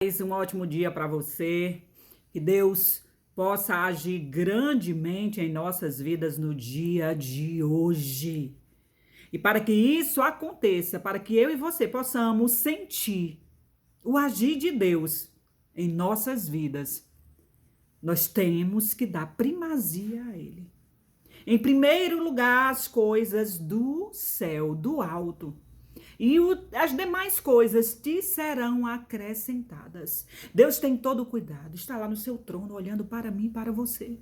Um ótimo dia para você, que Deus possa agir grandemente em nossas vidas no dia de hoje. E para que isso aconteça, para que eu e você possamos sentir o agir de Deus em nossas vidas, nós temos que dar primazia a Ele. Em primeiro lugar, as coisas do céu, do alto. E as demais coisas te serão acrescentadas. Deus tem todo o cuidado, está lá no seu trono, olhando para mim e para você.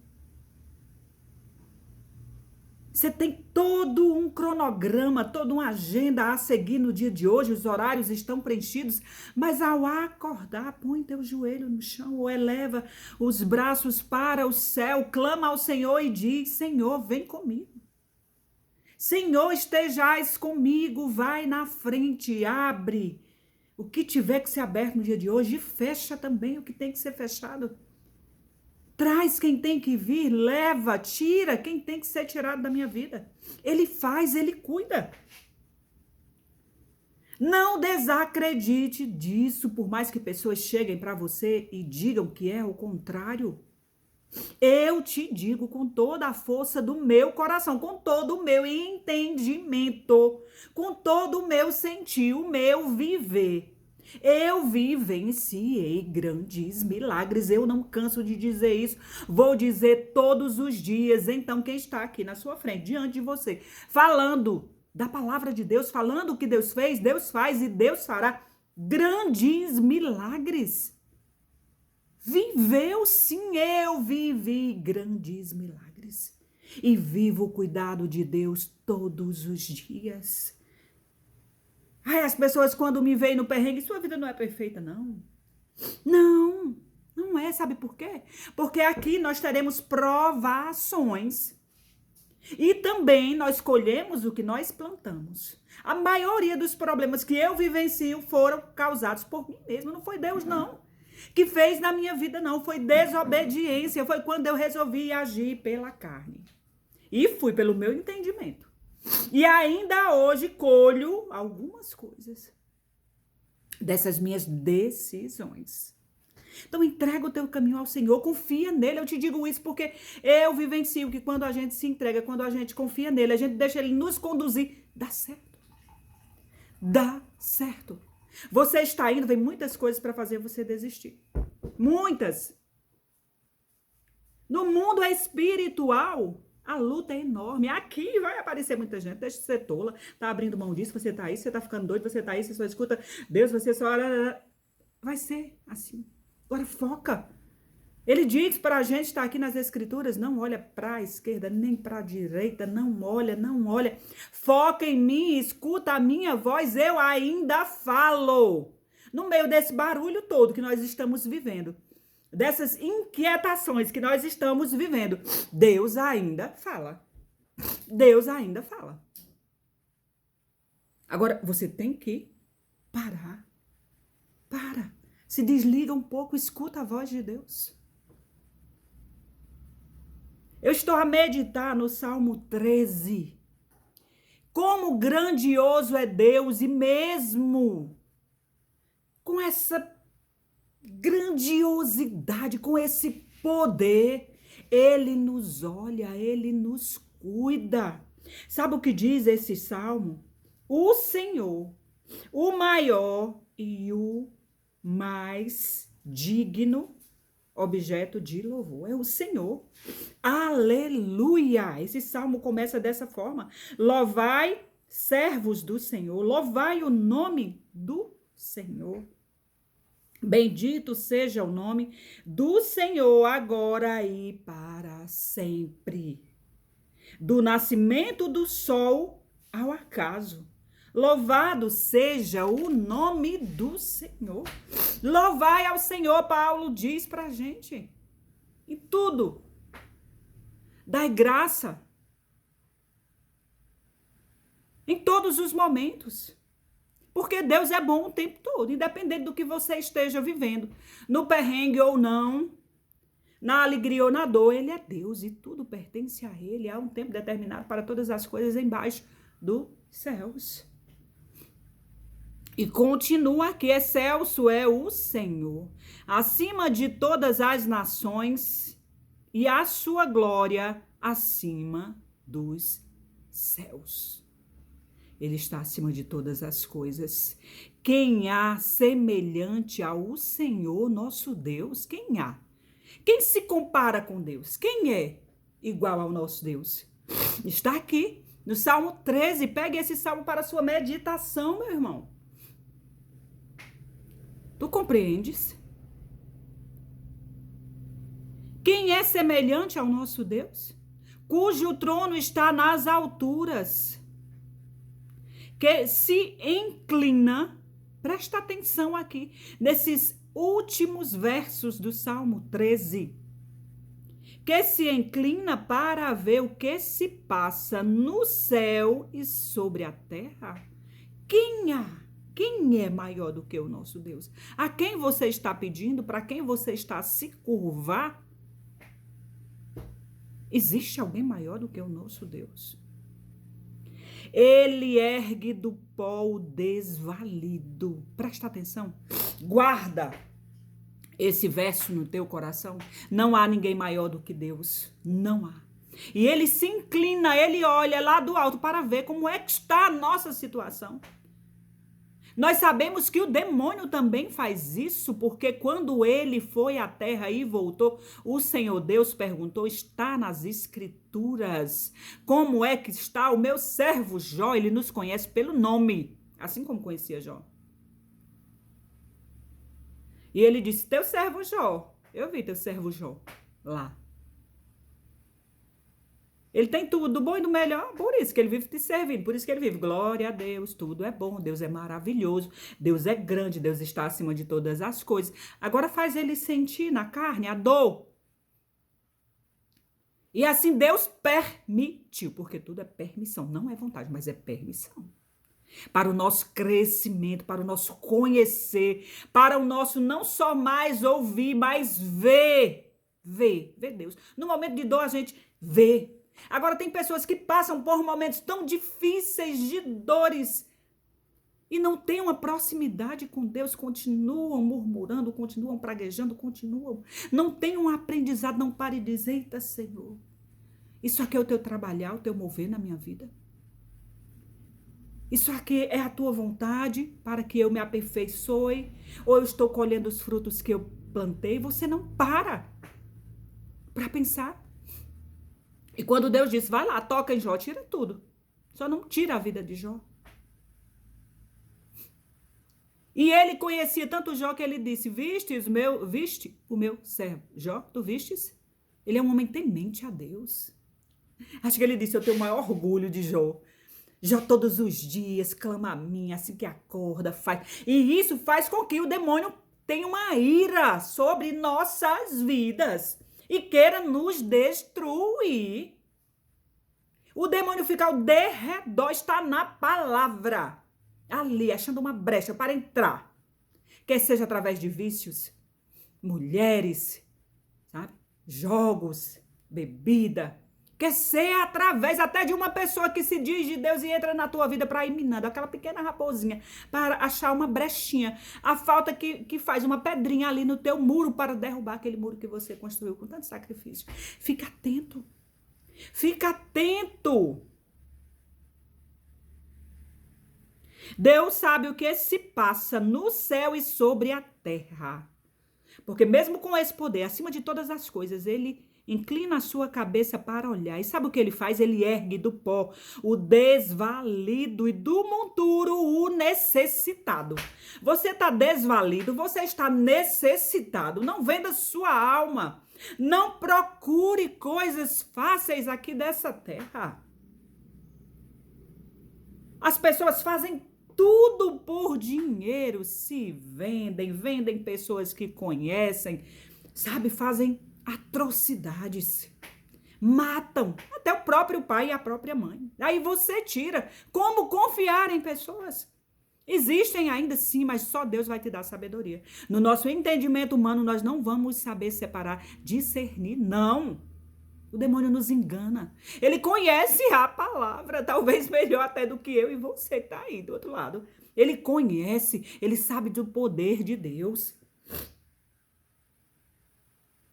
Você tem todo um cronograma, toda uma agenda a seguir no dia de hoje, os horários estão preenchidos, mas ao acordar, põe teu joelho no chão ou eleva os braços para o céu, clama ao Senhor e diz: Senhor, vem comigo. Senhor, estejais comigo, vai na frente, abre o que tiver que ser aberto no dia de hoje e fecha também o que tem que ser fechado. Traz quem tem que vir, leva, tira quem tem que ser tirado da minha vida. Ele faz, ele cuida. Não desacredite disso, por mais que pessoas cheguem para você e digam que é o contrário. Eu te digo com toda a força do meu coração, com todo o meu entendimento, com todo o meu sentir, o meu viver. Eu vivenciei grandes milagres, eu não canso de dizer isso, vou dizer todos os dias. Então, quem está aqui na sua frente, diante de você, falando da palavra de Deus, falando o que Deus fez, Deus faz e Deus fará grandes milagres. Viveu sim, eu vivi grandes milagres e vivo o cuidado de Deus todos os dias. Ai, as pessoas quando me veem no perrengue, sua vida não é perfeita, não. Não, não é, sabe por quê? Porque aqui nós teremos provações e também nós colhemos o que nós plantamos. A maioria dos problemas que eu vivencio foram causados por mim mesmo, não foi Deus, não. Que fez na minha vida, não. Foi desobediência. Foi quando eu resolvi agir pela carne. E fui pelo meu entendimento. E ainda hoje colho algumas coisas dessas minhas decisões. Então entrega o teu caminho ao Senhor, confia nele. Eu te digo isso porque eu vivencio que quando a gente se entrega, quando a gente confia nele, a gente deixa ele nos conduzir, dá certo. Dá certo. Você está indo, vem muitas coisas para fazer você desistir. Muitas. No mundo espiritual, a luta é enorme. Aqui vai aparecer muita gente. Deixa de ser tola. Tá abrindo mão disso, você tá aí, você tá ficando doido, você tá aí, você só escuta Deus, você só... Vai ser assim. Agora foca. Ele diz para a gente estar aqui nas escrituras, não olha para a esquerda, nem para a direita, não olha, não olha. Foca em mim, escuta a minha voz, eu ainda falo. No meio desse barulho todo que nós estamos vivendo, dessas inquietações que nós estamos vivendo, Deus ainda fala. Deus ainda fala. Agora, você tem que parar. Para. Se desliga um pouco, escuta a voz de Deus. Eu estou a meditar no Salmo 13. Como grandioso é Deus e mesmo com essa grandiosidade, com esse poder, Ele nos olha, Ele nos cuida. Sabe o que diz esse Salmo? O Senhor, o maior e o mais digno objeto de louvor é o Senhor. Aleluia! Esse salmo começa dessa forma. Louvai, servos do Senhor, louvai o nome do Senhor. Bendito seja o nome do Senhor, agora e para sempre. Do nascimento do sol ao acaso. Louvado seja o nome do Senhor. Louvai ao Senhor, Paulo diz pra gente. Em tudo. Dai graça. Em todos os momentos. Porque Deus é bom o tempo todo, independente do que você esteja vivendo. No perrengue ou não, na alegria ou na dor, Ele é Deus e tudo pertence a Ele. Há um tempo determinado para todas as coisas embaixo dos céus. E continua aqui, excelso é o Senhor, acima de todas as nações, e a sua glória acima dos céus. Ele está acima de todas as coisas. Quem há semelhante ao Senhor nosso Deus? Quem há? Quem se compara com Deus? Quem é igual ao nosso Deus? Está aqui no Salmo 13. Pegue esse salmo para a sua meditação, meu irmão. Tu compreendes? Quem é semelhante ao nosso Deus? Cujo trono está nas alturas, que se inclina, presta atenção aqui, nesses últimos versos do Salmo 13, que se inclina para ver o que se passa no céu e sobre a terra. Quem é maior do que o nosso Deus? A quem você está pedindo? Para quem você está a se curvar? Existe alguém maior do que o nosso Deus? Ele ergue do pó o desvalido. Presta atenção. Guarda esse verso no teu coração. Não há ninguém maior do que Deus. Não há. E ele se inclina, ele olha lá do alto para ver como é que está a nossa situação. Nós sabemos que o demônio também faz isso, porque quando ele foi à terra e voltou, o Senhor Deus perguntou, está nas Escrituras, como é que está o meu servo Jó? Ele nos conhece pelo nome, assim como conhecia Jó. E ele disse, teu servo Jó, eu vi teu servo Jó lá. Ele tem tudo do bom e do melhor, por isso que ele vive te servindo, por isso que ele vive. Glória a Deus, tudo é bom, Deus é maravilhoso, Deus é grande, Deus está acima de todas as coisas. Agora faz ele sentir na carne a dor. E assim Deus permitiu, porque tudo é permissão, não é vontade, mas é permissão. Para o nosso crescimento, para o nosso conhecer, para o nosso não só mais ouvir, mas ver Deus. No momento de dor a gente vê. Agora tem pessoas que passam por momentos tão difíceis de dores e não têm uma proximidade com Deus, continuam murmurando, continuam praguejando, não têm um aprendizado, não pare de dizer, eita Senhor, isso aqui é o teu trabalhar, o teu mover na minha vida. Isso aqui é a tua vontade para que eu me aperfeiçoe, ou eu estou colhendo os frutos que eu plantei. Você não para pensar. E quando Deus disse, vai lá, toca em Jó, tira tudo. Só não tira a vida de Jó. E ele conhecia tanto Jó que ele disse, viste o meu servo Jó, tu vistes? Ele é um homem temente a Deus. Acho que ele disse, eu tenho o maior orgulho de Jó. Jó todos os dias clama a mim, assim que acorda, faz. E isso faz com que o demônio tenha uma ira sobre nossas vidas e queira nos destruir. O demônio fica ao derredor, está na palavra, ali, achando uma brecha para entrar. Quer seja através de vícios, mulheres, sabe? Jogos, bebida. Quer ser através até de uma pessoa que se diz de Deus e entra na tua vida para ir minando, aquela pequena raposinha, para achar uma brechinha. A falta que faz uma pedrinha ali no teu muro para derrubar aquele muro que você construiu com tanto sacrifício. Fica atento. Fica atento. Deus sabe o que se passa no céu e sobre a terra. Porque mesmo com esse poder, acima de todas as coisas, ele inclina a sua cabeça para olhar. E sabe o que ele faz? Ele ergue do pó o desvalido e do monturo o necessitado. Você está desvalido, você está necessitado. Não venda sua alma. Não procure coisas fáceis aqui dessa terra. As pessoas fazem tudo por dinheiro, se vendem pessoas que conhecem, sabe, fazem atrocidades, matam até o próprio pai e a própria mãe. Aí você tira. Como confiar em pessoas? Existem ainda sim, mas só Deus vai te dar sabedoria. No nosso entendimento humano, nós não vamos saber separar, discernir, não. O demônio nos engana. Ele conhece a palavra, talvez melhor até do que eu e você que está aí do outro lado. Ele conhece, ele sabe do poder de Deus.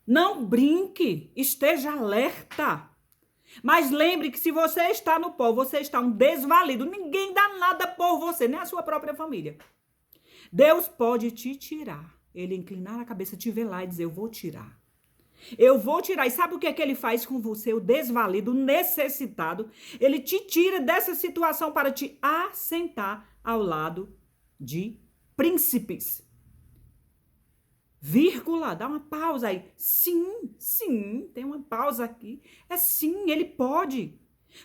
Não brinque, esteja alerta. Mas lembre que se você está no pó, você está um desvalido. Ninguém dá nada por você, nem a sua própria família. Deus pode te tirar. Ele inclinar a cabeça, te ver lá e dizer, eu vou tirar. Eu vou tirar. E sabe o que é que ele faz com você, o desvalido, o necessitado? Ele te tira dessa situação para te assentar ao lado de príncipes. Vírgula, dá uma pausa aí. Sim, tem uma pausa aqui. É sim, ele pode.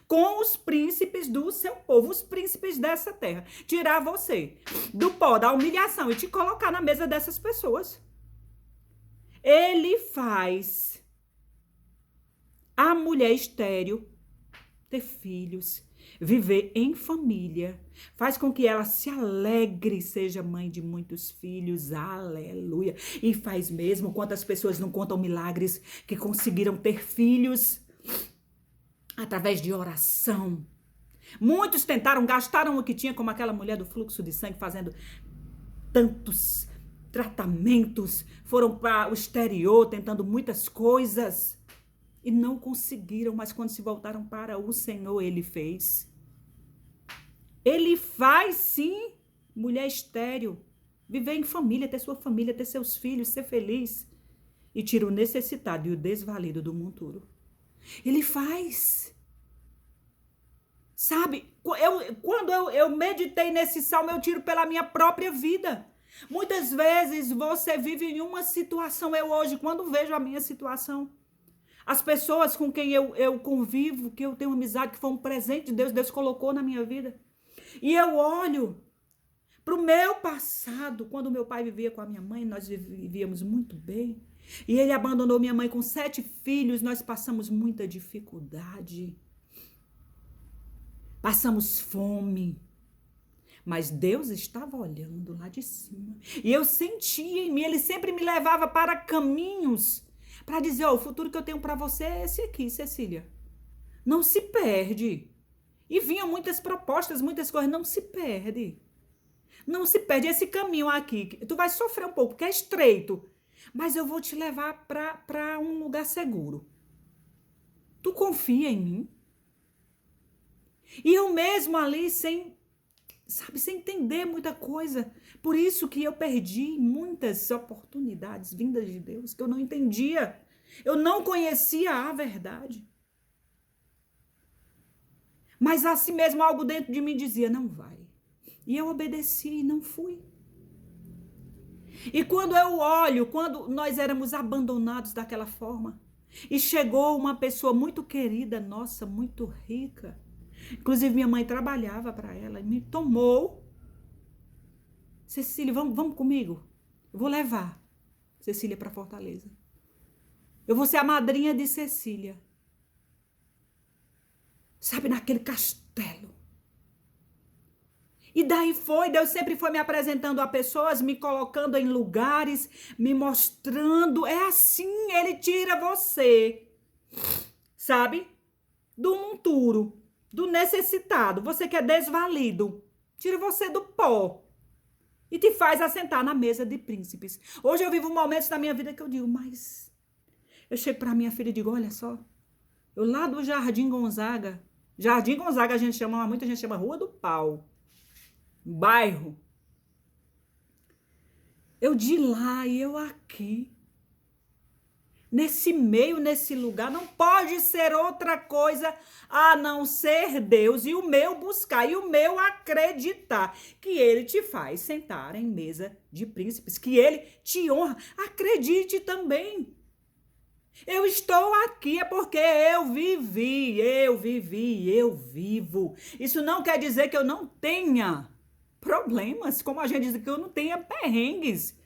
Com os príncipes do seu povo, os príncipes dessa terra. Tirar você do pó, da humilhação e te colocar na mesa dessas pessoas. Ele faz a mulher estéril ter filhos, viver em família, faz com que ela se alegre, seja mãe de muitos filhos, aleluia. E faz mesmo, quantas pessoas não contam milagres que conseguiram ter filhos através de oração. Muitos tentaram, gastaram o que tinha, como aquela mulher do fluxo de sangue, fazendo tantos tratamentos, foram para o exterior, tentando muitas coisas e não conseguiram, mas quando se voltaram para o Senhor, ele fez. Ele faz sim, mulher estéril, viver em família, ter sua família, ter seus filhos, ser feliz e tira o necessitado e o desvalido do monturo. Ele faz. Sabe, quando eu meditei nesse salmo, eu tiro pela minha própria vida. Muitas vezes você vive em uma situação, eu hoje, quando vejo a minha situação, as pessoas com quem eu convivo, que eu tenho amizade, que foi um presente de Deus, Deus colocou na minha vida. E eu olho para o meu passado, quando meu pai vivia com a minha mãe, nós vivíamos muito bem. E ele abandonou minha mãe com 7 filhos, nós passamos muita dificuldade. Passamos fome. Mas Deus estava olhando lá de cima. E eu sentia em mim, ele sempre me levava para caminhos para dizer, o futuro que eu tenho para você é esse aqui, Cecília. Não se perde. E vinham muitas propostas, muitas coisas, não se perde. Não se perde esse caminho aqui. Tu vai sofrer um pouco, porque é estreito. Mas eu vou te levar para um lugar seguro. Tu confia em mim? E eu mesmo ali, sem entender muita coisa. Por isso que eu perdi muitas oportunidades vindas de Deus, que eu não entendia. Eu não conhecia a verdade. Mas assim mesmo algo dentro de mim dizia, não vai. E eu obedeci e não fui. E quando eu olho, quando nós éramos abandonados daquela forma, e chegou uma pessoa muito querida, nossa, muito rica, inclusive minha mãe trabalhava para ela, e me tomou. Cecília, vamos comigo? Eu vou levar Cecília para Fortaleza. Eu vou ser a madrinha de Cecília. Sabe, naquele castelo. E daí Deus sempre foi me apresentando a pessoas, me colocando em lugares, me mostrando. É assim, ele tira você, sabe, do monturo, do necessitado, você que é desvalido, tira você do pó e te faz assentar na mesa de príncipes. Hoje eu vivo momentos da minha vida que eu digo, mas eu chego para minha filha e digo, olha só, eu lá do Jardim Gonzaga a gente chama, muita gente chama Rua do Pau, bairro. Eu de lá e eu aqui. Nesse meio, nesse lugar, não pode ser outra coisa a não ser Deus e o meu buscar e o meu acreditar que ele te faz sentar em mesa de príncipes, que ele te honra. Acredite também. Eu estou aqui é porque eu vivi, eu vivo. Isso não quer dizer que eu não tenha problemas, como a gente diz, que eu não tenha perrengues,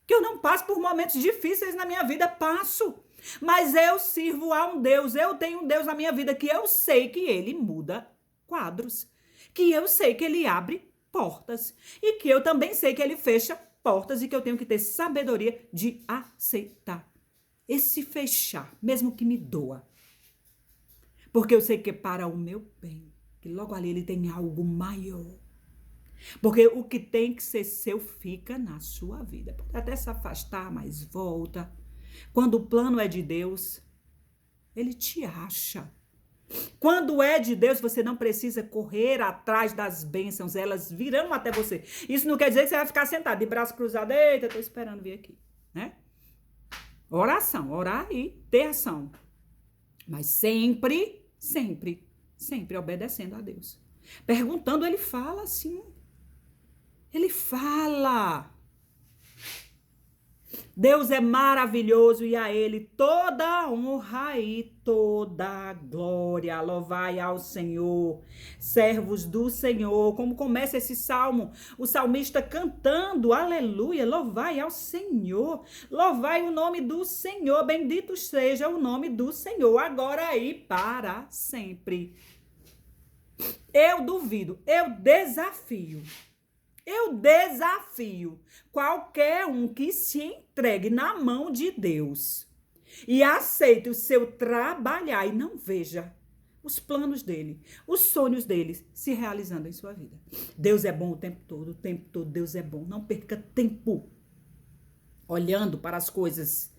que eu não passo por momentos difíceis na minha vida, passo. Mas eu sirvo a um Deus, eu tenho um Deus na minha vida que eu sei que ele muda quadros, que eu sei que ele abre portas e que eu também sei que ele fecha portas e que eu tenho que ter sabedoria de aceitar esse fechar, mesmo que me doa. Porque eu sei que é para o meu bem, que logo ali ele tem algo maior. Porque o que tem que ser seu fica na sua vida. Pode até se afastar, mas volta. Quando o plano é de Deus, ele te acha. Quando é de Deus, você não precisa correr atrás das bênçãos, elas virão até você. Isso não quer dizer que você vai ficar sentado de braço cruzado, eita, tô esperando vir aqui, né? Oração, orar e ter ação. Mas sempre, sempre, sempre obedecendo a Deus. Perguntando, ele fala assim. Ele fala. Deus é maravilhoso e a ele toda a honra e toda a glória. Louvai ao Senhor, servos do Senhor. Como começa esse salmo? O salmista cantando, aleluia, louvai ao Senhor. Louvai o nome do Senhor, bendito seja o nome do Senhor, agora e para sempre. Eu duvido, eu desafio qualquer um que se entregue na mão de Deus e aceite o seu trabalhar e não veja os planos dele, os sonhos dele se realizando em sua vida. Deus é bom o tempo todo Deus é bom. Não perca tempo olhando para as coisas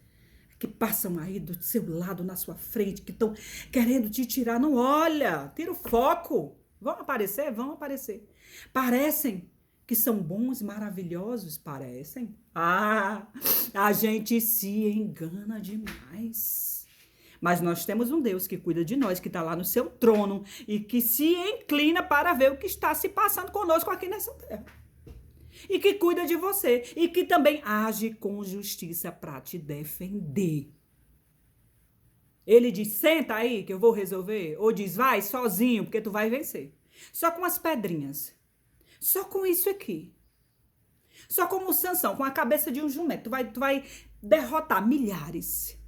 que passam aí do seu lado, na sua frente, que estão querendo te tirar. Não olha, tira o foco. Vão aparecer? Vão aparecer. Parecem que são bons, maravilhosos, parecem. Ah, a gente se engana demais. Mas nós temos um Deus que cuida de nós, que está lá no seu trono e que se inclina para ver o que está se passando conosco aqui nessa terra. E que cuida de você e que também age com justiça para te defender. Ele diz, senta aí que eu vou resolver. Ou diz, vai sozinho porque tu vai vencer. Só com as pedrinhas. Só com isso aqui. Só como Sansão, com a cabeça de um jumento. Tu vai derrotar milhares.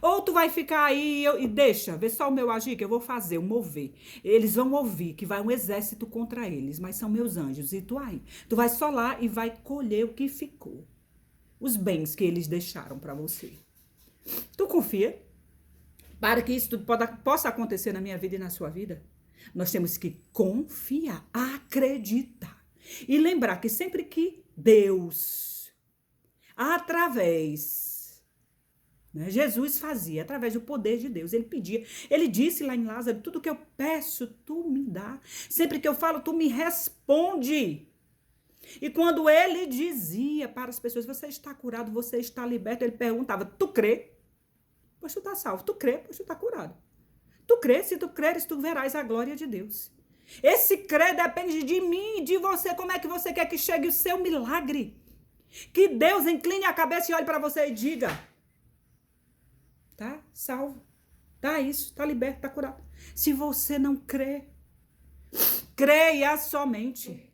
Ou tu vai ficar aí e deixa, vê só o meu agir, que eu vou fazer, o mover. Eles vão ouvir que vai um exército contra eles, mas são meus anjos. E tu aí? Tu vai só lá e vai colher o que ficou. Os bens que eles deixaram para você. Tu confia? Para que isso tudo possa acontecer na minha vida e na sua vida, nós temos que confiar, acreditar. E lembrar que sempre que Deus, Jesus fazia, através do poder de Deus, ele pedia, ele disse lá em Lázaro, tudo que eu peço, tu me dá. Sempre que eu falo, tu me responde. E quando ele dizia para as pessoas, você está curado, você está liberto, ele perguntava, tu crê? Pois tu está salvo. Tu crê? Pois tu está curado. Tu crê? Se tu creres, tu verás a glória de Deus. Esse crer depende de mim e de você. Como é que você quer que chegue o seu milagre? Que Deus incline a cabeça e olhe para você e diga, tá salvo, tá isso, tá liberto, tá curado. Se você não crê, creia somente.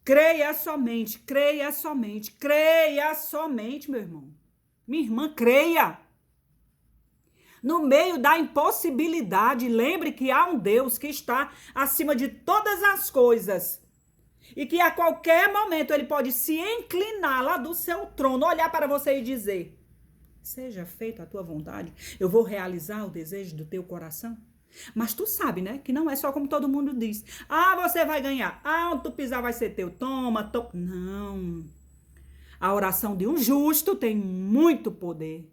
Creia somente, creia somente, creia somente, meu irmão. Minha irmã, creia. No meio da impossibilidade, lembre que há um Deus que está acima de todas as coisas. E que a qualquer momento ele pode se inclinar lá do seu trono, olhar para você e dizer, seja feita a tua vontade, eu vou realizar o desejo do teu coração. Mas tu sabe, né, que não é só como todo mundo diz. Ah, você vai ganhar. Ah, onde tu pisar vai ser teu. Toma. Não. A oração de um justo tem muito poder.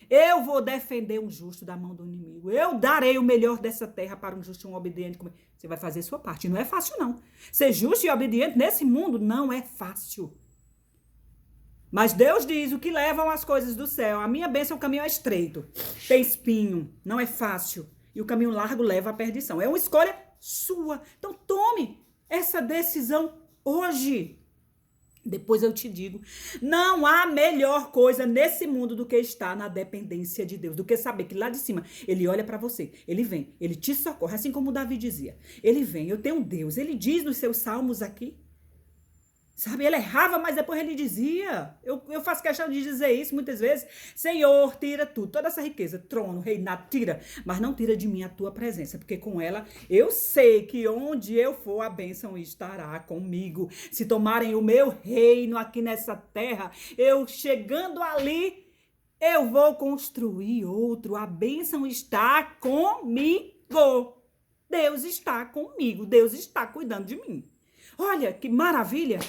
Eu vou defender um justo da mão do inimigo. Eu darei o melhor dessa terra para um justo e um obediente. Você vai fazer a sua parte. Não é fácil, não. Ser justo e obediente nesse mundo não é fácil. Mas Deus diz o que levam as coisas do céu. A minha bênção, o caminho é estreito. Tem espinho. Não é fácil. E o caminho largo leva à perdição. É uma escolha sua. Então tome essa decisão hoje. Depois eu te digo, não há melhor coisa nesse mundo do que estar na dependência de Deus, do que saber que lá de cima ele olha para você, ele vem, ele te socorre, assim como Davi dizia. Ele vem, eu tenho um Deus, ele diz nos seus salmos aqui, sabe, ele errava, mas depois ele dizia, eu faço questão de dizer isso muitas vezes, Senhor, tira tudo, toda essa riqueza, trono, reinado, tira, mas não tira de mim a tua presença, porque com ela eu sei que onde eu for a bênção estará comigo. Se tomarem o meu reino aqui nessa terra, eu chegando ali, eu vou construir outro, a bênção está comigo. Deus está comigo, Deus está cuidando de mim. Olha que maravilha.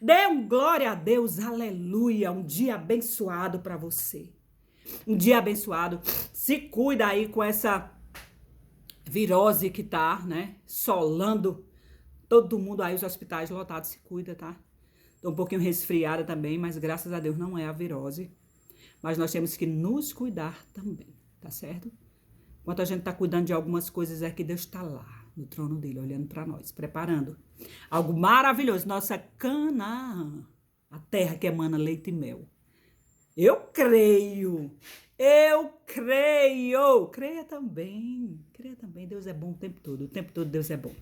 Dê um glória a Deus, aleluia. Um dia abençoado para você. Um dia abençoado. Se cuida aí com essa virose que tá, né? Solando todo mundo aí, os hospitais lotados, se cuida, tá? Tô um pouquinho resfriada também, mas graças a Deus não é a virose. Mas nós temos que nos cuidar também, tá certo? Enquanto a gente tá cuidando de algumas coisas, é que Deus tá lá, no trono dele, olhando para nós, preparando algo maravilhoso. Nossa Canaã, a terra que emana leite e mel. Eu creio. Creia também. Deus é bom o tempo todo Deus é bom.